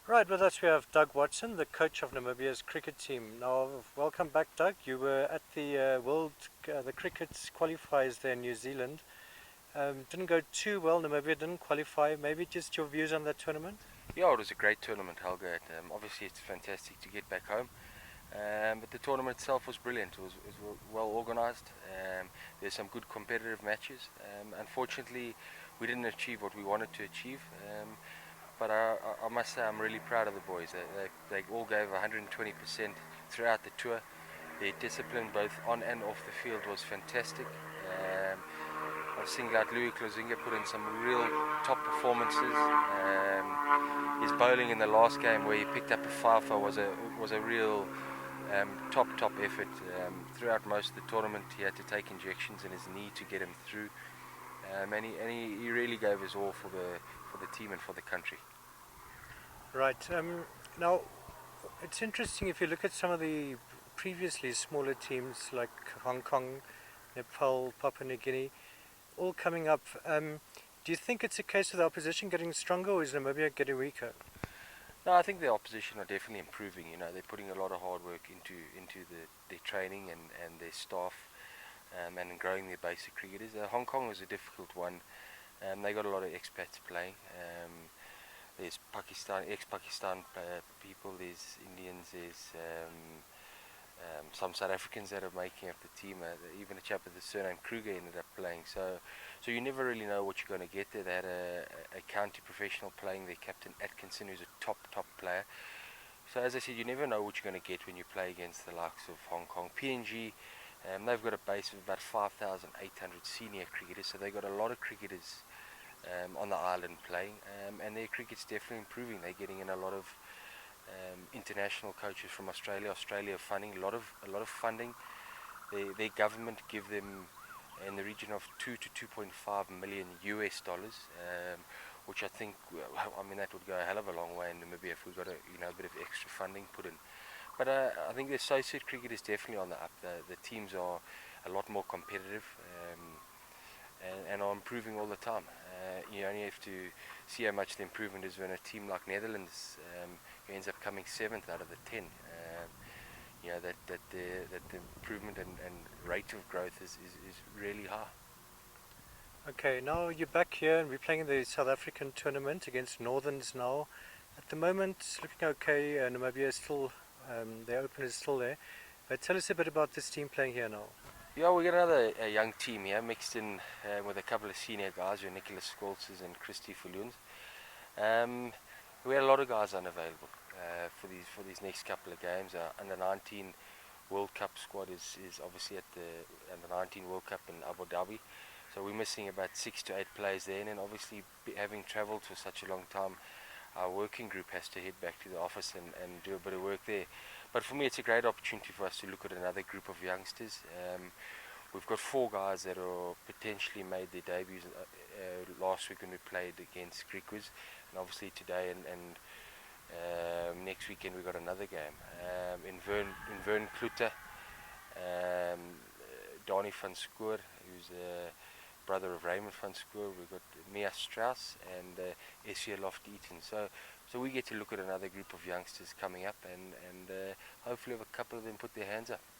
Right, with us we have Doug Watson, the coach of Namibia's cricket team. Now, welcome back, Doug. You were at the the cricket qualifiers there in New Zealand. Didn't go too well. Namibia didn't qualify. Maybe just your views on that tournament? Yeah, it was a great tournament, Helga. Obviously, it's fantastic to get back home, but the tournament itself was brilliant. It was well organised. There's some good competitive matches. Unfortunately, we didn't achieve what we wanted to achieve, but I must say I'm really proud of the boys. They all gave 120% throughout the tour. Their discipline, both on and off the field, was fantastic. I've singled out Louis Klozinga, put in some real top performances. His bowling in the last game, where he picked up a fifer, was a real top effort. Throughout most of the tournament, he had to take injections in his knee to get him through, and he really gave his all for the team and for the country. Right. Now, it's interesting if you look at some of the previously smaller teams like Hong Kong, Nepal, Papua New Guinea, all coming up. Do you think it's a case of the opposition getting stronger, or is Namibia getting weaker? No, I think the opposition are definitely improving. They're putting a lot of hard work into their training and their staff, and growing their basic cricketers. Hong Kong was a difficult one. They got a lot of expats playing. There's ex-Pakistan people, there's Indians, there's some South Africans that are making up the team. Even a chap with the surname Kruger ended up playing. So you never really know what you're going to get there. They had a county professional playing their captain Atkinson, who's a top player. So as I said, you never know what you're going to get when you play against the likes of Hong Kong. PNG, they've got a base of about 5,800 senior cricketers, so they've got a lot of cricketers on the island playing, and their cricket's definitely improving. They're getting in a lot of international coaches from Australia. Australia funding a lot of funding. Their government give them in the region of 2 to 2.5 million US dollars, which I think, I mean, that would go a hell of a long way in Namibia if we got a bit of extra funding put in. But I think the associate cricket is definitely on the up. The teams are a lot more competitive, and are improving all the time. You only have to see how much the improvement is when a team like Netherlands, who ends up coming seventh out of the 10. That the improvement and rate of growth is really high. Okay, now you're back here and we're playing in the South African tournament against Northerns now. At the moment, it's looking okay. Namibia is still, their opener is still there. But tell us a bit about this team playing here now. Yeah, we got another young team here mixed in with a couple of senior guys, Nicholas Scholzes and Christy Fulloons. We had a lot of guys unavailable for these next couple of games. Under 19 World Cup squad is obviously at the under 19 World Cup in Abu Dhabi, so we're missing about 6 to 8 players there. And then obviously having travelled for such a long time, our working group has to head back to the office and do a bit of work there. But for me, it's a great opportunity for us to look at another group of youngsters. We've got 4 guys that are potentially made their debuts last week when we played against Griquas, and obviously today and next weekend we got another game in Vern Kluter, Donnie van Schoor, who's the brother of Raymond van Schoor. We've got Mia Strauss and Essia Loft-Eaton. So we get to look at another group of youngsters coming up, and hopefully have a couple of them put their hands up.